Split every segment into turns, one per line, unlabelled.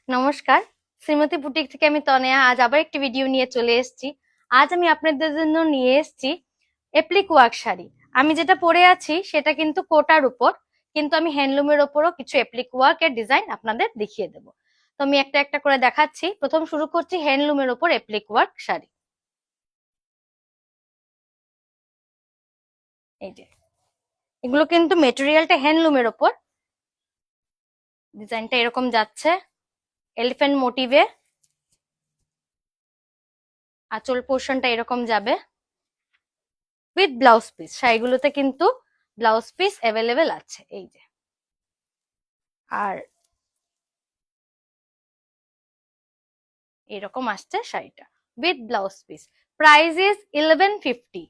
নমস্কার, শ্রীমতী বুটিক থেকে আমি তনয়া। আজ আবার একটি ভিডিও নিয়ে চলে এসেছি। আজ আমি আপনাদের জন্য নিয়ে এসেছি এপ্লিক ওয়ার্ক শাড়ি। আমি যেটা পরে আছি সেটা কিন্তু কোটার উপর, কিন্তু আমি হ্যান্ডলুমের ওপরও কিছু এপ্লিক ওয়ার্ক এর ডিজাইন আপনাদের দেখিয়ে দেবো। তো আমি একটা একটা করে দেখাচ্ছি। প্রথম শুরু করছি হ্যান্ডলুমের ওপর এপ্লিক ওয়ার্ক শাড়ি। এই যে এগুলো কিন্তু মেটেরিয়ালটা হ্যান্ডলুমের ওপর। ডিজাইনটা এরকম যাচ্ছে এলিফ্যান্ট মোটিভে। আঁচল পোর্শনটা এরকম যাবে উইথ ব্লাউজ পিস। শাড়িগুলোতে কিন্তু ব্লাউজ পিস অ্যাভেলেবেল আছে। এই যে, আর এরকম আসছে শাড়িটা with blouse piece. Price is 1150।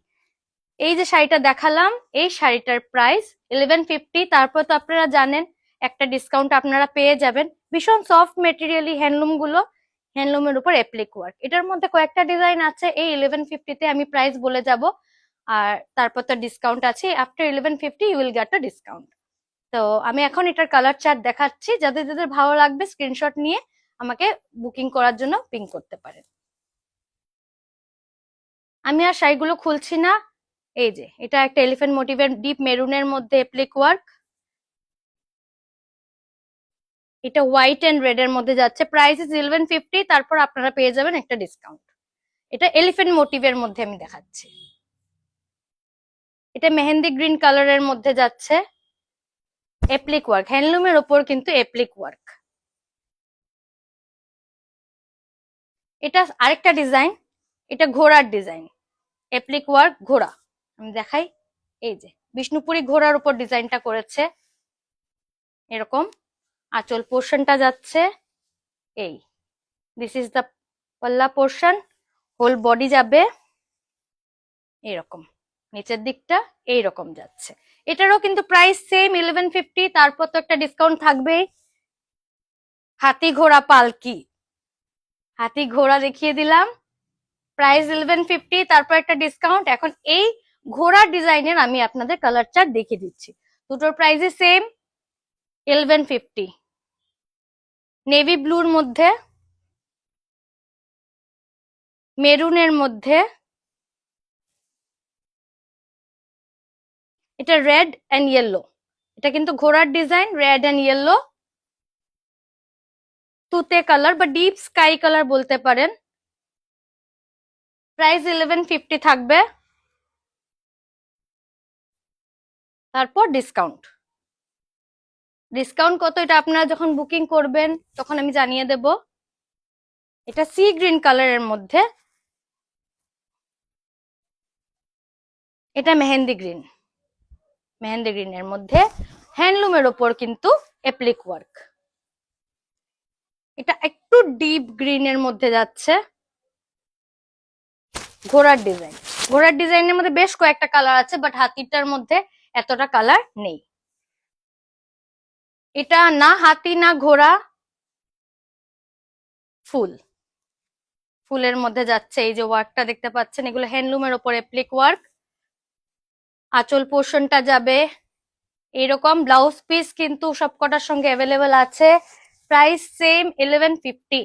এই যে শাড়িটা দেখালাম, এই শাড়িটার প্রাইস 1150। তারপর তো আপনারা জানেন একটা ডিসকাউন্ট আপনারা পেয়ে যাবেন। ভীষণ সফট মেটেরিয়ালি হ্যান্ডলুম গুলো, হ্যান্ডলুমের উপর অ্যাপ্লিক ওয়ার্ক। এটার মধ্যে কয়েকটা ডিজাইন আছে। এই 1150-তে আমি প্রাইস বলে যাব, আর তারপর তো ডিসকাউন্ট আছে। After 1150 you will get a discount. তো আমি এখন এটার কালার চার্ট দেখাচ্ছি। যাদের যাদের ভালো লাগবে স্ক্রিনশট নিয়ে আমাকে বুকিং করার জন্য পিং করতে পারেন। আমি আর শাড়িগুলো খুলছি না। এই যে এটা একটা এলিফ্যান্ট মোটিভের ডিপ মেরুনের মধ্যে এপ্লিক ওয়ার্ক। এটা হোয়াইট এন্ড রেড এর মধ্যে যাচ্ছে। Price is 1150। তারপর আপনারা পেয়ে যাবেন একটা ডিসকাউন্ট। এটা এলিফ্যান্ট মোটিভের মধ্যে আমি দেখাচ্ছি। এটা মেহেন্দি গ্রিন কালারের মধ্যে যাচ্ছে এপ্লিক ওয়ার্ক। হ্যান্ডলুমের ওপর কিন্তু এপ্লিক ওয়ার্ক। এটা আরেকটা ডিজাইন, এটা ঘোড়ার ডিজাইন। এপ্লিক ওয়ার্ক ঘোড়া আমি দেখাই। এই যে বিষ্ণুপুরি ঘোড়ার উপর ডিজাইনটা করেছে এরকম। আঁচল পোর্শনটা যাচ্ছে এই, দিস ইজ দ্য পাল্লা পোর্শন। হোল বডি যাবে এরকম, নিচের দিকটা এইরকম যাচ্ছে। এটারও কিন্তু প্রাইস সেম 1150। তারপর তো একটা ডিসকাউন্ট থাকবেই। হাতি ঘোড়া পালকি, হাতি ঘোড়া দেখিয়ে দিলাম। প্রাইস 1150, তারপর একটা ডিসকাউন্ট। এখন এই ঘোড়ার ডিজাইনের আমি আপনাদের কালার চার্ট দেখিয়ে দিচ্ছি। দুটোর প্রাইসই সেম 1150। নেভি ব্লুর মধ্যে, মেরুনের মধ্যে, এটা রেড এন্ড ইয়েলো। এটা কিন্তু ঘোড়ার ডিজাইন, রেড এন্ড ইয়েলো। তুতে কালার বা ডিপ স্কাই কালার বলতে পারেন। প্রাইস 1150 থাকবে। তারপর ডিসকাউন্ট। ডিসকাউন্ট কত এটা আপনারা যখন বুকিং করবেন তখন আমি জানিয়ে দেব। এটা সি গ্রিন কালারের মধ্যে, এটা মেহেন্দি গ্রিন। মেহেন্দি গ্রিনের মধ্যে হ্যান্ডলুমের ওপর কিন্তু এপ্লিক ওয়ার্ক। এটা একটু ডিপ গ্রিনের মধ্যে যাচ্ছে ঘোড়ার ডিজাইন। ঘোড়ার ডিজাইনের মধ্যে বেশ কয়েকটা কালার আছে, বাট হাতিটার মধ্যে এতটা কালার নেই। এটা না হাতি না ঘোড়া, ফুল। ফুলের মধ্যে যাচ্ছে। এই যে ওয়ার্কটা দেখতে পাচ্ছেন, এগুলো হ্যান্ডলুমের ওপর এপ্লিক ওয়ার্ক। আঁচল পোর্শনটা যাবে এরকম। ব্লাউজ পিস কিন্তু সবকটার সঙ্গে অ্যাভেলেবেল আছে। Price same 1150।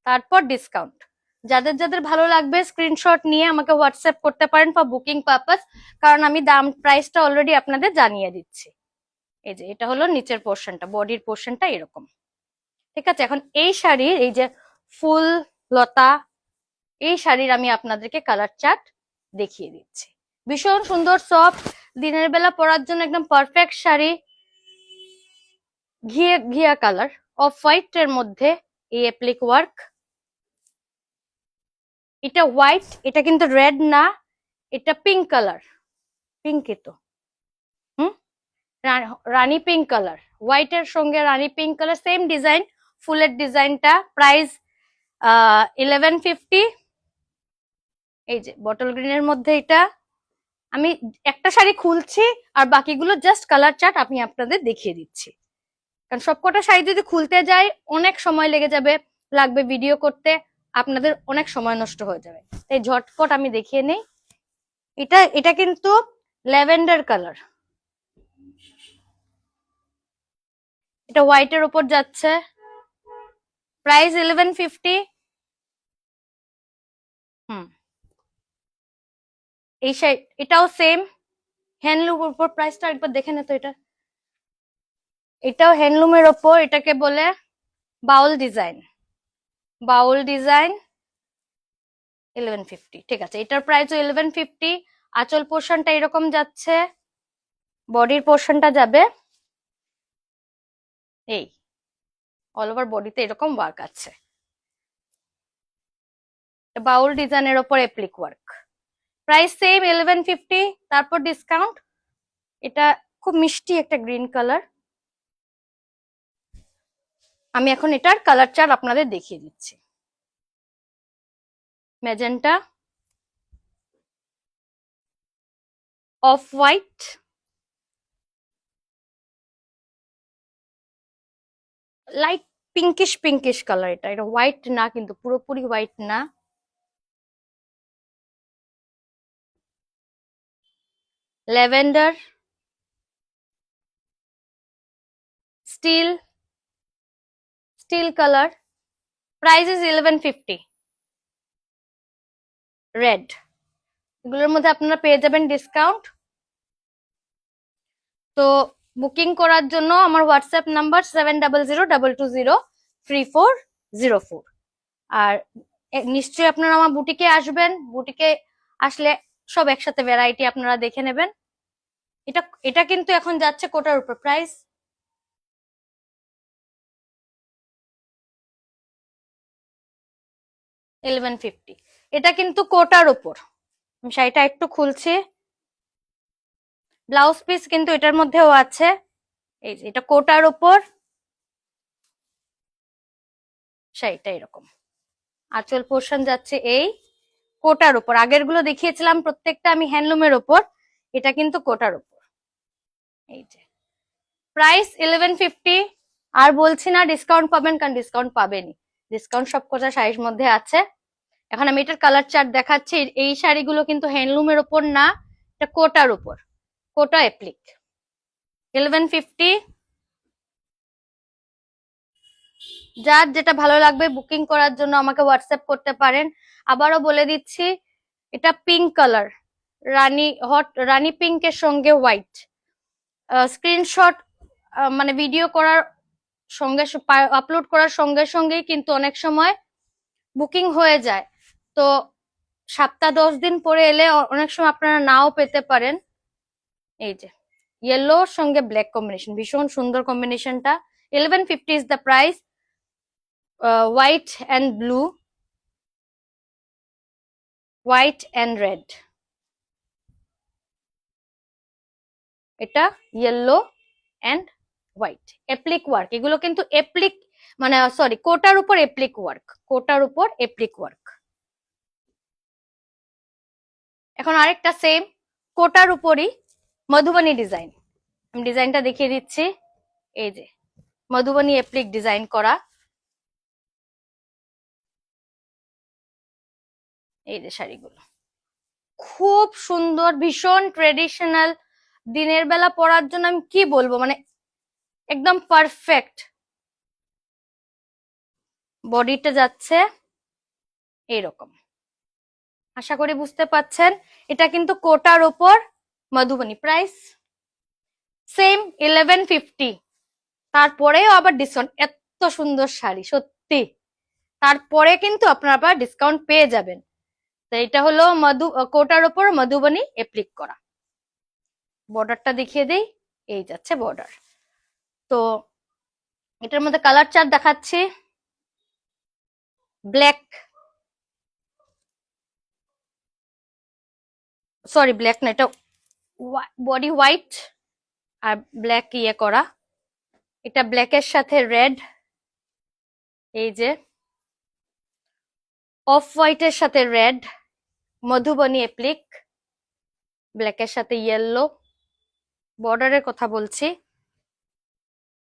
তারপর ডিসকাউন্ট। যাদের যাদের ভালো লাগবে স্ক্রিনশট নিয়ে আমাকে হোয়াটসঅ্যাপ করতে পারেন ফর বুকিং পারপাস, কারণ আমি দাম প্রাইসটা অলরেডি আপনাদের জানিয়ে দিচ্ছি। এই যে এটা হলো নিচের পোর্শনটা, বডির পোর্শনটা এরকম। ঠিক আছে, এখন এই শাড়ির এই যে ফুল লতা, এই শাড়ির আমি আপনাদেরকে কালার চার্ট দেখিয়ে দিচ্ছি। ভীষণ সুন্দর সফট, দিনের বেলা পরার জন্য একদম পারফেক্ট শাড়ি। ঘিয়ে ঘিয়া কালার, অফ হোয়াইট এর মধ্যে এই এপ্লিক ওয়ার্ক। এটা হোয়াইট, এটা কিন্তু রেড না, এটা পিঙ্ক কালার। পিঙ্কই তো, হুম, রানী পিঙ্ক কালার। হোয়াইট এর সঙ্গে রানী পিঙ্ক কালার, সেম ডিজাইন। ফুলের ডিজাইনটা। প্রাইস 1150। এই যে বটল গ্রিনের মধ্যে এটা। আমি একটা শাড়ি খুলছি আর বাকিগুলো জাস্ট কালার চার্ট আমি আপনাদের দেখিয়ে দিচ্ছি, কারণ সবকটা শাড়ি যদি খুলতে যাই অনেক সময় লাগবে ভিডিও করতে, আপনাদের অনেক সময় নষ্ট হয়ে যাবে। তাই ঝটপট আমি দেখিয়ে নেই। এটা এটা কিন্তু ল্যাভেন্ডার কালার। এটা হোয়াইটের উপর যাচ্ছে। প্রাইস 1150। এই সাইড এটাও সেম হ্যান্ডলুমের উপর, প্রাইসটা একবার দেখে নে তো। এটাও হ্যান্ডলুমের ওপর, এটাকে বলে বাউল ডিজাইন। বাউল ডিজাইন 1150, ঠিক আছে। এটার প্রাইসও 1150। আঁচল পোর্শনটা এরকম যাচ্ছে, বডির পোর্শনটা যাবে এই, অল ওভার বডিতে এরকম ওয়ার্ক আছে। বাউল ডিজাইনের ওপর এপ্লিক ওয়ার্ক, প্রাইস সেম 1150, তারপর ডিসকাউন্ট। এটা খুব মিষ্টি একটা গ্রিন কালার। আমি এখন এটার কালার চার্ট আপনাদের দেখিয়ে দিচ্ছি। Magenta, off white, light pinkish pinkish colour. এটা হোয়াইট না, কিন্তু পুরোপুরি হোয়াইট না। Lavender, steel, steel colour, price is 1150। Red, এগুলোর মধ্যে আপনারা পেয়ে যাবেন ডিসকাউন্ট। তো বুকিং করার জন্য আমার হোয়াটসঅ্যাপ নাম্বার 7002203404। আর নিশ্চয়ই আপনারা আমার বুটিকে আসবেন, বুটিকে আসলে সব একসাথে ভ্যারাইটি আপনারা দেখে নেবেন। এটা এটা কিন্তু এখন যাচ্ছে কোটার উপর, প্রাইস 1150। এটা কিন্তু কোটার উপর। আমি শাড়িটা একটু খুলছি, ব্লাউজ পিস কিন্তু এটার মধ্যেও আছে। এই যে এটা কোটার উপর, শাড়িটা এরকম। আঁচল পোর্শন যাচ্ছে এই কোটার উপর। আগের গুলো দেখিয়েছিলাম প্রত্যেকটা আমি হ্যান্ডলুমের উপর, এটা কিন্তু কোটার উপর। এই যে প্রাইস 1150। আর বলছি না ডিসকাউন্ট পাবেন, কারণ ডিসকাউন্ট পাবেনই, ডিসকাউন্ট সবকটা শাড়ির মধ্যে আছে। এখন আমি এটার কালার চার্ট দেখাচ্ছি। এই শাড়িগুলো কিন্তু হ্যান্ডলুমের উপর না, এটা কোটার উপর, কোটা এপ্লিক। 1150। যার যেটা ভালো লাগবে বুকিং করার জন্য আমাকে হোয়াটসঅ্যাপ করতে পারেন। আবারও বলে দিচ্ছি, এটা পিঙ্ক কালার, রানী হট রানী পিঙ্কের সঙ্গে হোয়াইট। স্ক্রিনশট মানে ভিডিও করার সঙ্গে আপলোড করার সঙ্গে সঙ্গেই কিন্তু অনেক সময় বুকিং হয়ে যায়। তো 7-10 দিন পরে এলে অনেক সময় আপনারা নাও পেতে পারেন। এই যে ইয়েলোর সঙ্গে ব্ল্যাক কম্বিনেশন, ভীষণ সুন্দর কম্বিনেশনটা। 1150 is the price. White and blue, white and red, এটা ইয়েলো অ্যান্ড হোয়াইট। এপ্লিক ওয়ার্ক, এগুলো কিন্তু এপ্লিক মানে সরি কোটার উপর এপ্লিক ওয়ার্ক, কোটার উপর এপ্লিক ওয়ার্ক। এখন আরেকটা সেম কোটার উপরই মধুবনী ডিজাইন, আমি ডিজাইনটা দেখিয়ে দিচ্ছি। এই যে মধুবনী এপ্লিক ডিজাইন করা, এই যে শাড়িগুলো খুব সুন্দর, ভীষণ ট্রেডিশনাল। দিনের বেলা পরার জন্য আমি কি বলবো, মানে একদম পারফেক্ট। বডিটা যাচ্ছে এইরকম, আশা করি বুঝতে পাচ্ছেন। এটা কিন্তু কোটার উপর মধুবনী, প্রাইস সেম 1150। তারপরেও আবার ডিসকাউন্ট, এত সুন্দর শাড়ি সত্যি, তারপরে কিন্তু আপনারা আবার ডিসকাউন্ট পেয়ে যাবেন। তো এটা হলো কোটার উপর মধুবনী এপ্লিক করা। বর্ডারটা দেখিয়ে দেই, এই যাচ্ছে বর্ডার। তো এটার মধ্যে কালার চার্ট দেখাচ্ছি। ব্ল্যাক, সরি ব্ল্যাক না, এটা বডি হোয়াইট আর ব্ল্যাক ইয়ে করা। এটা ব্ল্যাকের সাথে রেড, এই যে অফ হোয়াইটের সাথে রেড, মধুবনী এপ্লিক, ব্ল্যাকের সাথে ইয়েলো। বর্ডারের কথা বলছি,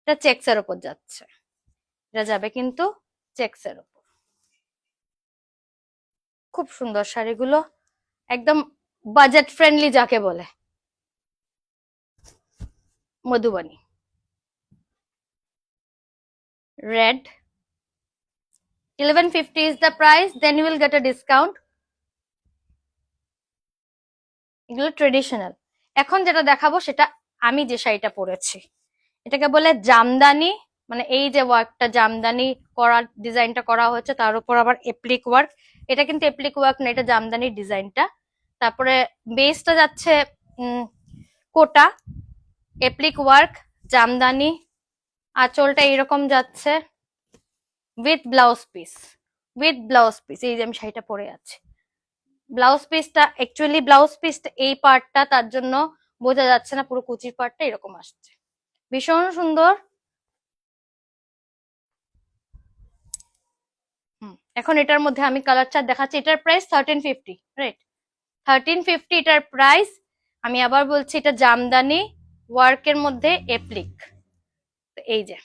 এটা চেক্সের উপর যাচ্ছে, এটা যাবে কিন্তু চেক্সের উপর। খুব সুন্দর শাড়িগুলো, একদম বাজেট ফ্রেন্ডলি যাকে বলে। Madhubani red, 1150 is the price, then you will get a discount. এগুলো ট্রেডিশনাল। এখন যেটা দেখাবো সেটা আমি যে শাড়িটা পরেছি, এটাকে বলে জামদানি, মানে এই যে ওয়ার্কটা জামদানি করা, ডিজাইনটা করা হয়েছে, তার উপর আবার এপ্লিক ওয়ার্ক। এটা কিন্তু এপ্লিক ওয়ার্ক না, এটা জামদানির ডিজাইনটা। তারপরে বেসটা যাচ্ছে কোটা, এপ্লিক ওয়ার্ক, জামদানি, আঁচলটা এরকম যাচ্ছে with blouse piece, with blouse piece. এই যে আমি শাড়িটা পরে আছি, ব্লাউজ পিসটা অ্যাকচুয়ালি ব্লাউজ পিসটা এই পার্টটা, তার জন্য বোঝা যাচ্ছে না, পুরো কুচির পার্টটা এরকম আসছে, ভীষণ সুন্দর। এখন এটার মধ্যে আমি কালার চার্ট দেখাচ্ছি। এটার প্রাইস 1350, রাইট? 1350 এটার প্রাইস। আমি আবার বলছি, এটা জামদানি ওয়ার্কের মধ্যে এপ্লিক। এই যে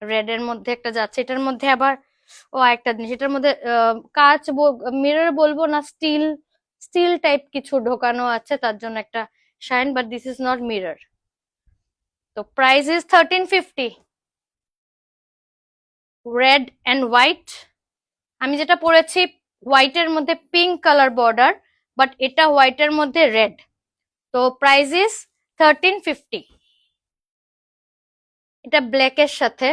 রেড এর মধ্যে একটা যাচ্ছে, এটার মধ্যে আবার একটা জিনিস, এটার মধ্যে কাঁচ, মিরর বলবো না, স্টিল স্টিল টাইপ কিছু ঢোকানো আছে, তার জন্য একটা shine, but this is not mirror. তো price is 1350, red and white. আমি যেটা পরেছি হোয়াইটের মধ্যে পিঙ্ক কালার বর্ডার, বাট এটা হোয়াইটের মধ্যে রেড। তো প্রাইস ইজ 1350। এটা ব্ল্যাকের সাথে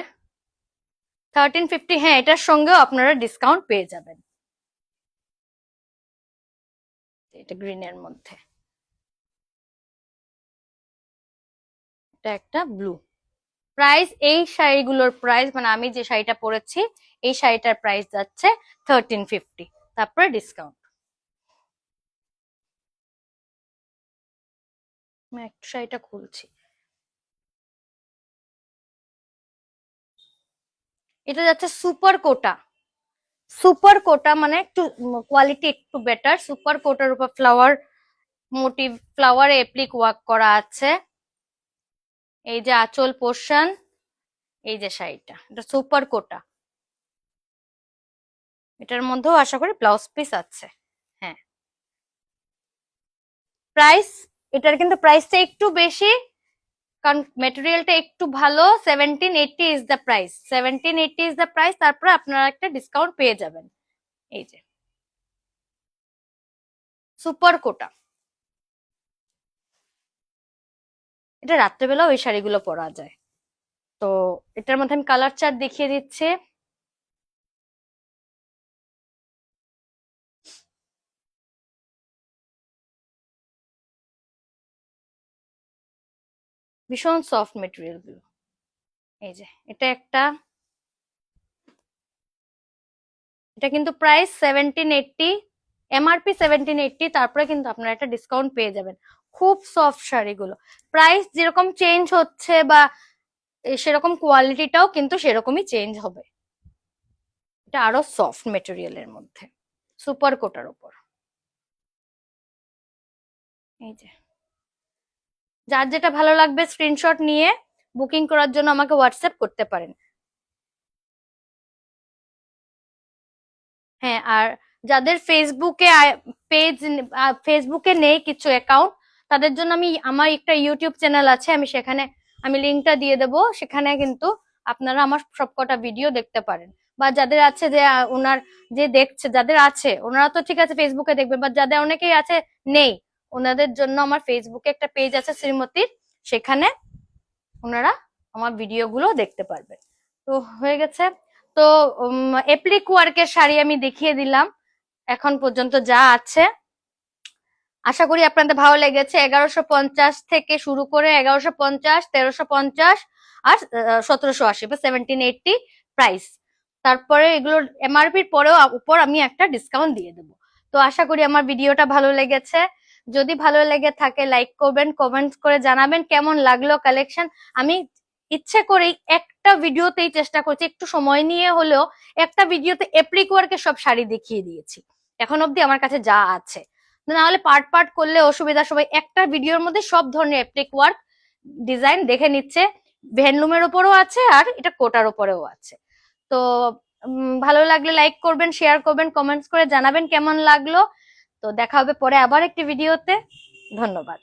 1350। হ্যাঁ, এটার সঙ্গেও আপনারা ডিসকাউন্ট পেয়ে যাবেন। এটা গ্রিনের মধ্যে, এটা একটা ব্লু। প্রাইস, এই শাড়িগুলোর প্রাইস, মানে আমি যে শাড়িটা পরেছি এই শাড়িটার প্রাইস যাচ্ছে 1350, তারপরে ডিসকাউন্ট। আমি একটু শাড়িটা খুলছি। এটা যাচ্ছে সুপার কোটা। সুপার কোটা মানে একটু কোয়ালিটি একটু বেটার। সুপার কোটার উপর ফ্লাওয়ার মোটিভ, ফ্লাওয়ার এপ্লিক ওয়ার্ক করা আছে। এই যে আঁচল পোর্শন, এই যে শাড়িটা, এটা সুপার কোটা। এটার মধ্যেও আশা করি ব্লাউজ পিস আছে। হ্যাঁ, প্রাইস, এটার কিন্তু প্রাইসটা একটু বেশি, কারণ মেটেরিয়ালটা একটু ভালো। 1780 is the price, 1780 is the price. তারপরে আপনারা একটা ডিসকাউন্ট পেয়ে যাবেন। এই যে সুপার কোটা, এটা রাত্রেবেলাও এই শাড়িগুলো পরা যায়। তো এটার মধ্যে আমি কালার চার্ট দেখিয়ে দিচ্ছি। ভীষণ সফট মেটেরিয়াল গুলো। এই যে এটা একটা, এটা কিন্তু প্রাইস 1780, এমআরপি 1780, তারপরে কিন্তু আপনারা একটা ডিসকাউন্ট পেয়ে যাবেন। খুব সফট শাড়িগুলো, প্রাইস যেরকম চেঞ্জ হচ্ছে বা সেরকম কোয়ালিটিটাও কিন্তু সেরকমই চেঞ্জ হবে। এটা আরো সফট মেটেরিয়ালের মধ্যে, সুপার কোটার উপর। এই যে যার যেটা ভালো লাগবে স্ক্রিনশট নিয়ে বুকিং করার জন্য আমাকে হোয়াটসঅ্যাপ করতে পারেন। হ্যাঁ, আর যাদের ফেসবুকে নেই কিছু অ্যাকাউন্ট, তাদের জন্য আমি আমার একটা ইউটিউব চ্যানেল আছে, আমি সেখানে আমি লিঙ্কটা দিয়ে দেবো, সেখানে কিন্তু আপনারা আমার সবকটা ভিডিও দেখতে পারেন। বা যাদের আছে যে ওনার যে দেখছে, যাদের আছে ওনারা তো ঠিক আছে ফেসবুকে দেখবেন, বা যাদের অনেকেই আছে নেই, ওনাদের জন্য আমার ফেসবুকে একটা পেজ আছে শ্রীমতীর, সেখানে ওনারা আমার ভিডিওগুলো দেখতে পারবেন। তো হয়ে গেছে। তো এপ্লিক ওয়ার্কের শাড়ি আমি দেখিয়ে দিলাম এখন পর্যন্ত যা আছে। আশা করি আপনাদের ভালো লেগেছে। 1150 থেকে শুরু করে 1150, 1350 আর 1780 বা 1780 প্রাইস। তারপরে এগুলোর এমআরপির পরেও উপর আমি একটা ডিসকাউন্ট দিয়ে দেবো। তো আশা করি আমার ভিডিওটা ভালো লেগেছে। যদি ভালো লেগে থাকে লাইক করবেন, কমেন্ট করে জানাবেন কেমন লাগলো কালেকশন। আমি ইচ্ছে করেই একটা ভিডিওতেই চেষ্টা করছি, একটু সময় নিয়ে হলেও একটা ভিডিওতে এপ্লিক ওয়ার্কের সব শাড়ি দেখিয়ে দিয়েছি এখন অব্দি আমার কাছে যা আছে। না হলে পার্ট পার্ট করলে অসুবিধা, সবাই একটা ভিডিওর মধ্যে সব ধরনের এপ্লিক ওয়ার্ক ডিজাইন দেখে নিচ্ছে। ভ্যানলুমের উপরও আছে আর এটা কোটার উপরেও আছে। তো ভালো লাগলে লাইক করবেন, শেয়ার করবেন, কমেন্টস করে জানাবেন কেমন লাগলো। তো দেখা হবে পরে আবার একটি ভিডিওতে। ধন্যবাদ।